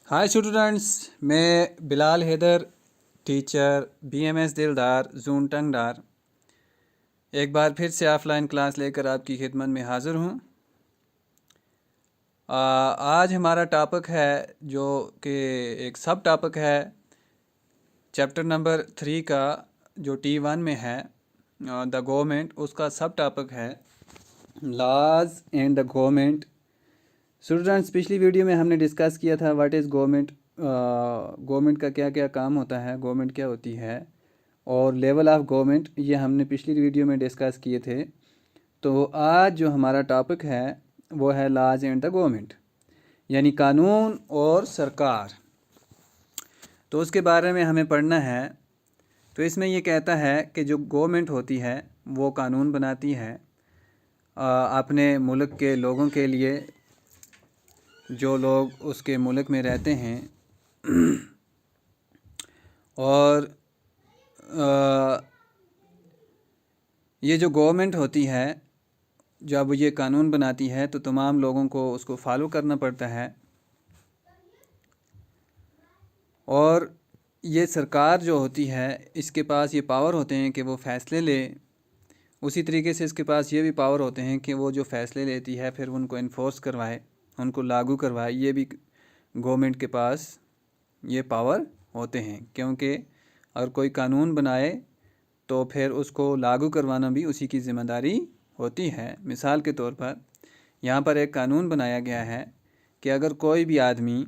Hi students, मैं Bilal Haider, teacher BMS दिलदार जून टंगडार एक बार फिर से ऑफलाइन क्लास लेकर आपकी खिदमत में हाज़िर हूँ। आज हमारा टॉपिक है जो कि एक सब टॉपिक है चैप्टर नंबर 3 का, जो T1 में है द गवर्नमेंट, उसका सब टॉपिक है laws and the government. Students, पिछली वीडियो में हमने डिस्कस किया था व्हाट इज़ गवर्नमेंट, गवर्नमेंट का क्या क्या काम होता है, गवर्नमेंट क्या होती है और लेवल ऑफ गवर्नमेंट, ये हमने पिछली वीडियो में डिस्कस किए थे। तो आज जो हमारा टॉपिक है वो है लॉज एंड द गवर्नमेंट, यानी कानून और सरकार। तो उसके बारे में हमें पढ़ना है। तो इसमें ये कहता है कि जो गवर्नमेंट होती है वो कानून बनाती है अपने मुल्क के लोगों के लिए, जो लोग उसके मुल्क में रहते हैं। और ये जो गवर्नमेंट होती है, जब ये कानून बनाती है तो तमाम लोगों को उसको फॉलो करना पड़ता है। और ये सरकार जो होती है, इसके पास ये पावर होते हैं कि वो फ़ैसले ले। उसी तरीके से इसके पास ये भी पावर होते हैं कि वो जो फ़ैसले लेती है फिर उनको इन्फोर्स करवाए, उनको लागू करवाए। ये भी गवर्नमेंट के पास ये पावर होते हैं, क्योंकि अगर कोई कानून बनाए तो फिर उसको लागू करवाना भी उसी की ज़िम्मेदारी होती है। मिसाल के तौर पर यहाँ पर एक कानून बनाया गया है कि अगर कोई भी आदमी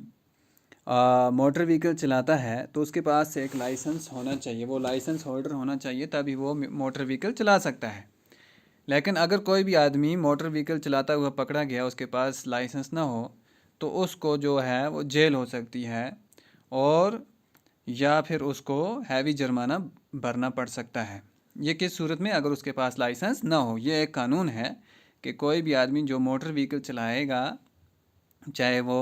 मोटर व्हीकल चलाता है तो उसके पास एक लाइसेंस होना चाहिए, वो लाइसेंस होल्डर होना चाहिए, तभी वो मोटर व्हीकल चला सकता है। लेकिन अगर कोई भी आदमी मोटर व्हीकल चलाता हुआ पकड़ा गया, उसके पास लाइसेंस ना हो, तो उसको जो है वो जेल हो सकती है और या फिर उसको हैवी जुर्माना भरना पड़ सकता है। ये किस सूरत में? अगर उसके पास लाइसेंस ना हो। ये एक कानून है कि कोई भी आदमी जो मोटर व्हीकल चलाएगा, चाहे वो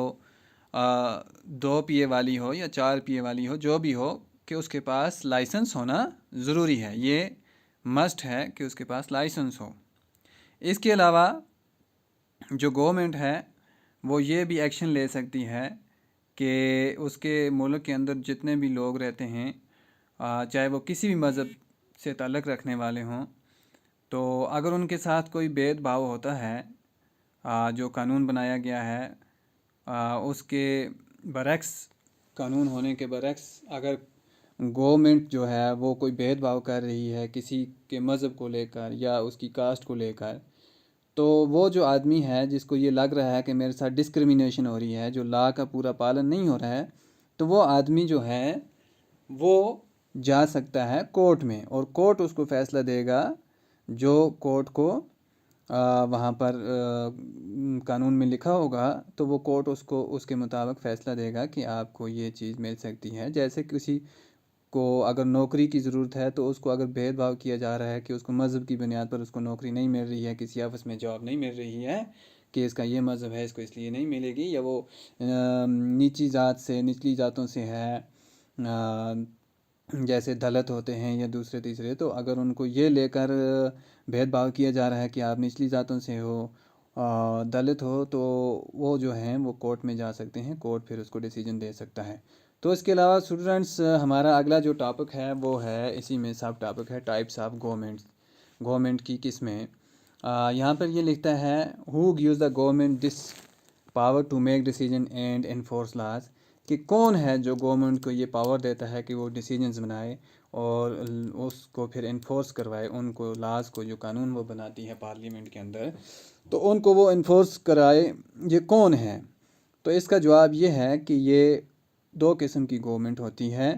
2 पहिए वाली हो या 4 पहिए वाली हो, जो भी हो, कि उसके पास लाइसेंस होना ज़रूरी है। ये मस्ट है कि उसके पास लाइसेंस हो। इसके अलावा जो गवर्नमेंट है वो ये भी एक्शन ले सकती है कि उसके मुल्क के अंदर जितने भी लोग रहते हैं, चाहे वो किसी भी मज़हब से ताल्लुक़ रखने वाले हों, तो अगर उनके साथ कोई भेदभाव होता है, जो कानून बनाया गया है उसके बरक्स, कानून होने के बरक्स, अगर गवर्नमेंट जो है वो कोई भेदभाव कर रही है किसी के मज़हब को लेकर या उसकी कास्ट को लेकर, तो वो जो आदमी है जिसको ये लग रहा है कि मेरे साथ डिस्क्रिमिनेशन हो रही है, जो लॉ का पूरा पालन नहीं हो रहा है, तो वो आदमी जो है वो जा सकता है कोर्ट में और कोर्ट उसको फ़ैसला देगा। जो कोर्ट को वहाँ पर कानून में लिखा होगा, तो वो कोर्ट उसको उसके मुताबिक फ़ैसला देगा कि आपको ये चीज़ मिल सकती है। जैसे किसी को अगर नौकरी की ज़रूरत है तो उसको अगर भेदभाव किया जा रहा है कि उसको मज़हब की बुनियाद पर उसको नौकरी नहीं मिल रही है, किसी ऑफिस में जॉब नहीं मिल रही है कि इसका ये मज़हब है, इसको इसलिए नहीं मिलेगी, या वो नीची ज़ात से, निचली ज़ातों से है, जैसे दलित होते हैं या दूसरे तीसरे, तो अगर उनको ये लेकर भेदभाव किया जा रहा है कि आप निचली ज़ातों से हो, दलित हो, तो वो जो हैं वो कोर्ट में जा सकते हैं, कोर्ट फिर उसको डिसीजन दे सकता है। तो इसके अलावा स्टूडेंट्स, हमारा अगला जो टॉपिक है वो है, इसी में सब टॉपिक है टाइप्स ऑफ गवर्नमेंट, गवर्नमेंट की किस्में। यहाँ पर ये लिखता है who gives the government this power to make decision and enforce laws, कि कौन है जो गवर्नमेंट को ये पावर देता है कि वो डिसीजंस बनाए और उसको फिर इन्फोर्स करवाए, उनको लाज को, जो कानून वो बनाती है पार्लियामेंट के अंदर, तो उनको वो इन्फोर्स कराए, ये कौन है? तो इसका जवाब ये है कि ये 2 किस्म की गवर्नमेंट होती है।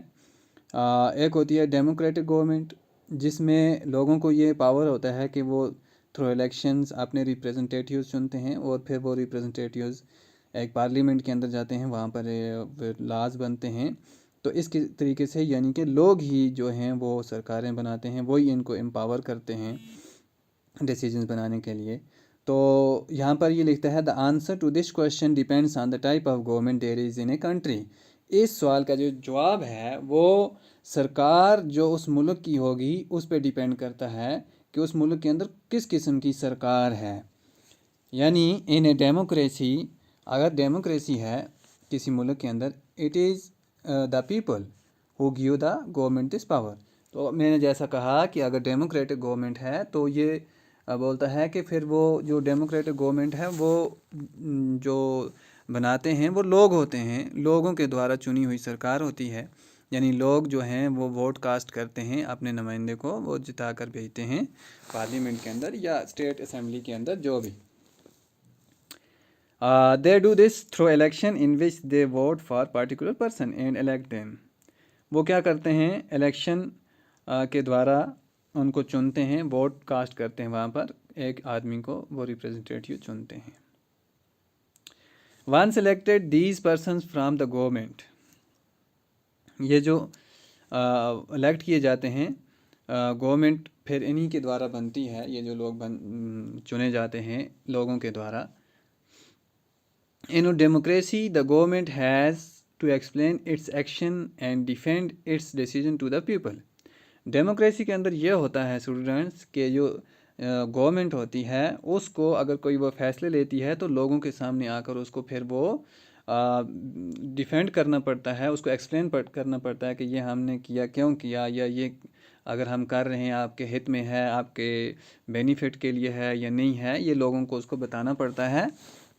एक होती है डेमोक्रेटिक गवर्नमेंट, जिसमें लोगों को ये पावर होता है कि वो थ्रू इलेक्शंस अपने रिप्रेजेंटेटिव्स चुनते हैं और फिर वो रिप्रेजेंटेटिव्स एक पार्लियामेंट के अंदर जाते हैं, वहाँ पर लाज बनते हैं। तो इसके तरीके से, यानी कि लोग ही जो हैं वो सरकारें बनाते हैं, वही इनको एम्पावर करते हैं डिसीजंस बनाने के लिए। तो यहाँ पर ये लिखता है the answer to this question depends on the type of government there is in a country. इस सवाल का जो जवाब है वो सरकार जो उस मुल्क की होगी उस पर डिपेंड करता है कि उस मुल्क के अंदर किस किस्म की सरकार है। यानी इन ए डेमोक्रेसी, अगर डेमोक्रेसी है किसी मुल्क के अंदर, it is the people who give the government this power. तो मैंने जैसा कहा कि अगर डेमोक्रेटिक गवर्नमेंट है तो ये बोलता है कि फिर वो जो डेमोक्रेटिक गवर्नमेंट है वो जो बनाते हैं वो लोग होते हैं, लोगों के द्वारा चुनी हुई सरकार होती है। यानी लोग जो हैं वो वोट कास्ट करते हैं, अपने नुमाइंदे को वो जिता कर भेजते हैं पार्लियामेंट के अंदर या स्टेट असेंबली के अंदर, जो भी। They do this through election in which they vote for particular person and elect them. वो क्या करते हैं, इलेक्शन के द्वारा उनको चुनते हैं, वोट कास्ट करते हैं, वहाँ पर एक आदमी को वो रिप्रेजेंटेटिव चुनते हैं। Once elected these persons from the government, ये जो इलेक्ट किए जाते हैं गवर्नमेंट फिर इन्हीं के द्वारा बनती है, ये जो लोग चुने जाते हैं लोगों के द्वारा। In a democracy, the government has to explain its action and defend its decision to the people. Democracy के अंदर ये होता है स्टूडेंट्स के जो गवर्नमेंट होती है उसको अगर कोई वो फैसले लेती है तो लोगों के सामने आकर उसको फिर वो डिफेंड करना पड़ता है, उसको एक्सप्लेन करना पड़ता है कि ये हमने किया क्यों किया, या ये अगर हम कर रहे हैं आपके हित में है, आपके बेनिफिट के लिए है या नहीं है, ये लोगों को उसको बताना पड़ता है।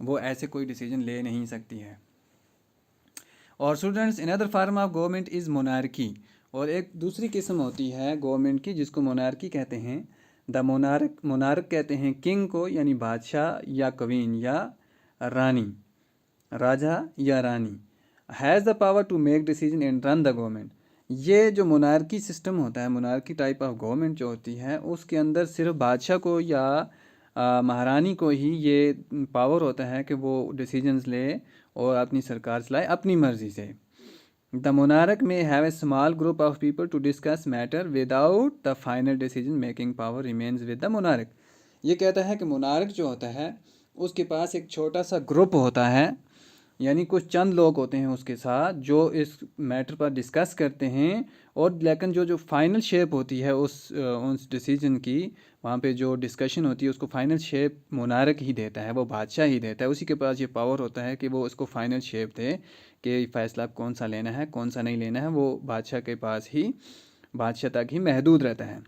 वो ऐसे कोई डिसीजन ले नहीं सकती है। और students, another form of government is monarchy, और एक दूसरी किस्म होती है गवर्नमेंट की जिसको मोनार्की कहते हैं। द मोनार्क कहते हैं किंग को, यानी बादशाह या क्वीन या रानी, राजा या रानी। Has the power to make decision and run the government. ये जो मोनार्की सिस्टम होता है, मोनार्की टाइप ऑफ गवर्नमेंट जो होती है, उसके अंदर सिर्फ बादशाह को या महारानी को ही ये पावर होता है कि वो डिसीजंस ले और अपनी सरकार चलाए अपनी मर्ज़ी से। The monarch may have a small group of people to discuss matter without the final decision making power remains with the monarch. ये कहता है कि मोनार्क जो होता है उसके पास एक छोटा सा ग्रुप होता है, यानी कुछ चंद लोग होते हैं उसके साथ जो इस मैटर पर डिस्कस करते हैं, और लेकिन जो फाइनल शेप होती है उस डिसीजन की, वहाँ पे जो डिस्कशन होती है उसको फाइनल शेप मोनार्क ही देता है, वो बादशाह ही देता है। उसी के पास ये पावर होता है कि वो उसको फाइनल शेप दे कि फ़ैसला कौन सा लेना है कौन सा नहीं लेना है, वो बादशाह के पास ही, बादशाह तक ही महदूद रहता है।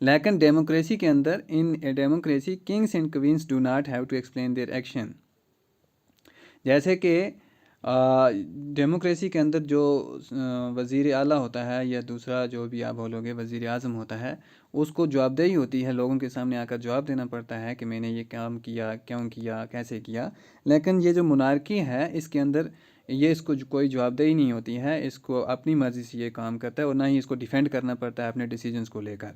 लेकिन डेमोक्रेसी के अंदर, in a democracy kings and queens do not have to explain their action. जैसे कि डेमोक्रेसी के अंदर जो वज़ीर आला होता है या दूसरा जो भी आप बोलोगे वज़ीर आज़म होता है, उसको जवाबदेही होती है, लोगों के सामने आकर जवाब देना पड़ता है कि मैंने ये काम किया, क्यों किया, कैसे किया। लेकिन ये जो मोनार्की है इसके अंदर ये इसको कोई जवाबदेही नहीं होती है, इसको अपनी मर्ज़ी से ये काम करता है और ना ही इसको डिफेंड करना पड़ता है अपने डिसीजंस को लेकर।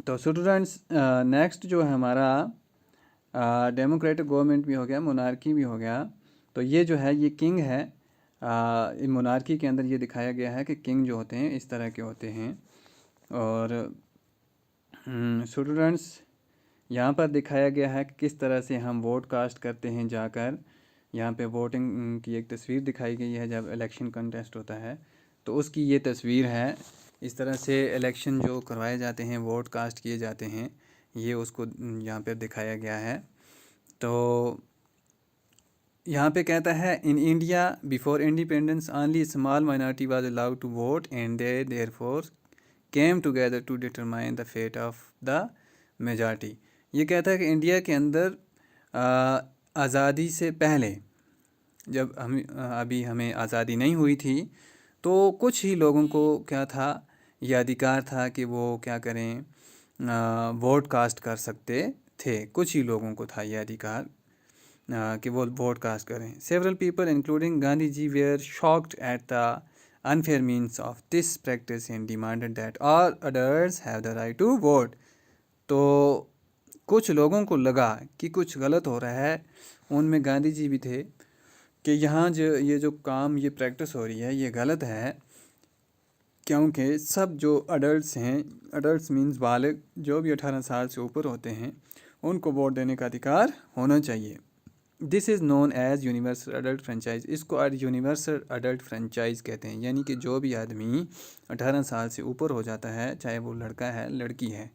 तो स्टूडेंट्स, नेक्स्ट जो है हमारा डेमोक्रेटिक गवर्नमेंट भी हो गया, मोनार्की भी हो गया। तो ये जो है ये किंग है। मोनार्की के अंदर ये दिखाया गया है कि किंग जो होते हैं इस तरह के होते हैं। और स्टूडेंट्स, यहाँ पर दिखाया गया है कि किस तरह से हम वोट कास्ट करते हैं जाकर। यहाँ पे वोटिंग की एक तस्वीर दिखाई गई है जब इलेक्शन कंटेस्ट होता है, तो उसकी ये तस्वीर है। इस तरह से इलेक्शन जो करवाए जाते हैं, वोट कास्ट किए जाते हैं, ये उसको यहाँ पर दिखाया गया है। तो यहाँ पे कहता है in India before independence only small minority was allowed to vote and they therefore came together to determine the fate of the majority. ये कहता है कि इंडिया के अंदर आज़ादी से पहले, जब अभी हमें आज़ादी नहीं हुई थी, तो कुछ ही लोगों को क्या था, यह अधिकार था कि वो क्या करें, वोट कास्ट कर सकते थे। कुछ ही लोगों को था यह अधिकार कि वो वोट कास्ट करें। Several people including Gandhi ji were shocked at the unfair means of this practice and demanded that all others have the right to vote. तो कुछ लोगों को लगा कि कुछ गलत हो रहा है, उनमें गांधी जी भी थे, कि यहाँ जो काम ये प्रैक्टिस हो रही है ये गलत है, क्योंकि सब जो अडल्ट्स हैं, अडल्ट्स मीन्स बालिग, जो भी 18 साल से ऊपर होते हैं, उनको वोट देने का अधिकार होना चाहिए। This is known as universal adult franchise. इसको यूनिवर्सल अडल्ट फ्रेंचाइज कहते हैं, यानी कि जो भी आदमी 18 साल से ऊपर हो जाता है, चाहे वो लड़का है लड़की है,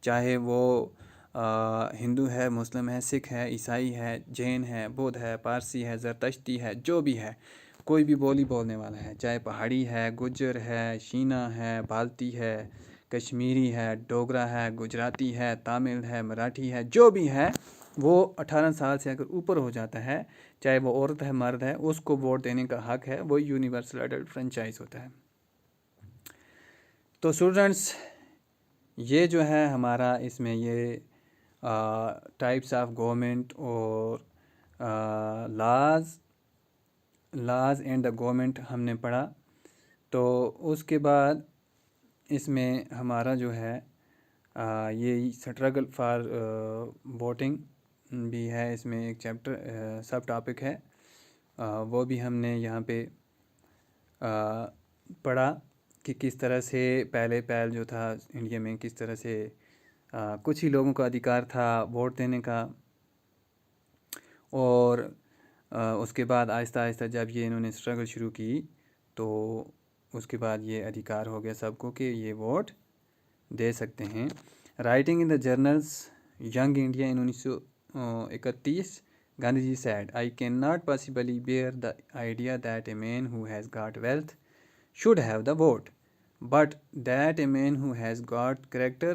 चाहे वो हिंदू है, मुस्लिम है, सिख है, ईसाई है, जैन है, बौद्ध है, पारसी है, ज़रतश्ती है, जो भी है, कोई भी बोली बोलने वाला है, चाहे पहाड़ी है, गुज्जर है, शीना है, बाल्टी है, कश्मीरी है, डोगरा है, गुजराती है, तमिल है, मराठी है, जो भी है, वो 18 साल से अगर ऊपर हो जाता है, चाहे वो औरत है, मर्द है, उसको वोट देने का हक है। वो यूनिवर्सल अडल्ट फ्रेंचाइज होता है। तो स्टूडेंट्स, ये जो है हमारा इसमें ये टाइप्स ऑफ गवर्नमेंट और लाज एंड द गवर्नमेंट हमने पढ़ा। तो उसके बाद इसमें हमारा जो है ये स्ट्रगल फॉर वोटिंग भी है, इसमें एक चैप्टर सब टॉपिक है, वो भी हमने यहाँ पे पढ़ा कि किस तरह से पहले जो था इंडिया में, किस तरह से कुछ ही लोगों का अधिकार था वोट देने का, और उसके बाद आहिस्ता आहिस्ता जब ये इन्होंने स्ट्रगल शुरू की तो उसके बाद ये अधिकार हो गया सबको कि ये वोट दे सकते हैं। Writing in the journals Young India in 1931, Gandhi ji said, I cannot possibly bear the idea that a man who has got wealth should have the vote, but that a man who has got character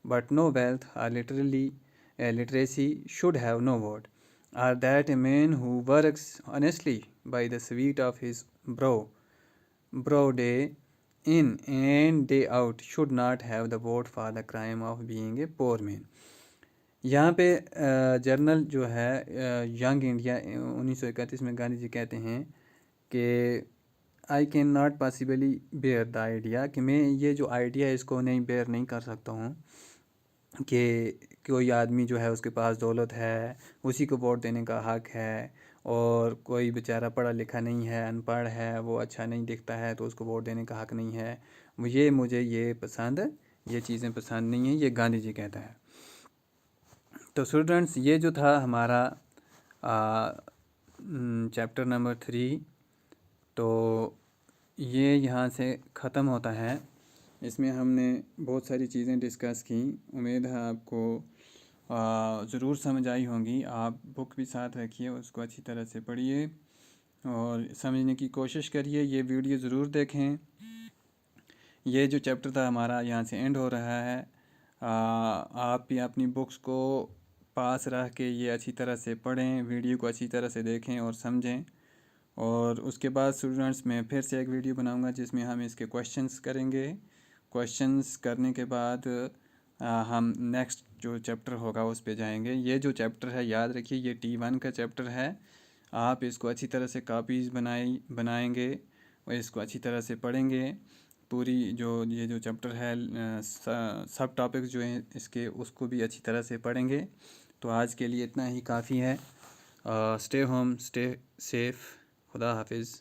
but no wealth or literacy should have no vote, or that a man who works honestly by the sweat of his brow day in and day out should not have the vote for the crime of being a poor man। यहाँ पे journal जो है young India 1931 में गांधी जी कहते हैं कि I can not possibly bear the idea, कि मैं ये जो आइडिया है इसको नहीं बेयर नहीं कर सकता हूँ कि कोई आदमी जो है उसके पास दौलत है, उसी को वोट देने का हक है, और कोई बेचारा पढ़ा लिखा नहीं है, अनपढ़ है, वो अच्छा नहीं दिखता है तो उसको वोट देने का हक नहीं है। मुझे ये चीज़ें पसंद नहीं है, ये गांधी जी कहता है। तो स्टूडेंट्स, ये जो था हमारा चैप्टर नंबर 3, तो ये यहाँ से ख़त्म होता है। इसमें हमने बहुत सारी चीज़ें डिस्कस की। उम्मीद है आपको ज़रूर समझ आई होंगी। आप बुक भी साथ रखिए, उसको अच्छी तरह से पढ़िए और समझने की कोशिश करिए। ये वीडियो ज़रूर देखें। ये जो चैप्टर था हमारा यहाँ से एंड हो रहा है। आप भी अपनी बुक्स को पास रख के ये अच्छी तरह से पढ़ें, वीडियो को अच्छी तरह से देखें और समझें। और उसके बाद स्टूडेंट्स, मैं फिर से एक वीडियो बनाऊंगा जिसमें हम इसके क्वेश्चंस करेंगे। क्वेश्चंस करने के बाद हम नेक्स्ट जो चैप्टर होगा उस पे जाएंगे। ये जो चैप्टर है याद रखिए, ये T1 का चैप्टर है। आप इसको अच्छी तरह से कापीज़ बनाएंगे और इसको अच्छी तरह से पढ़ेंगे। पूरी ये जो चैप्टर है सब टॉपिक्स जो हैं इसके, उसको भी अच्छी तरह से पढ़ेंगे। तो आज के लिए इतना ही काफ़ी है। Stay home, stay safe. खुदा हाफिज़।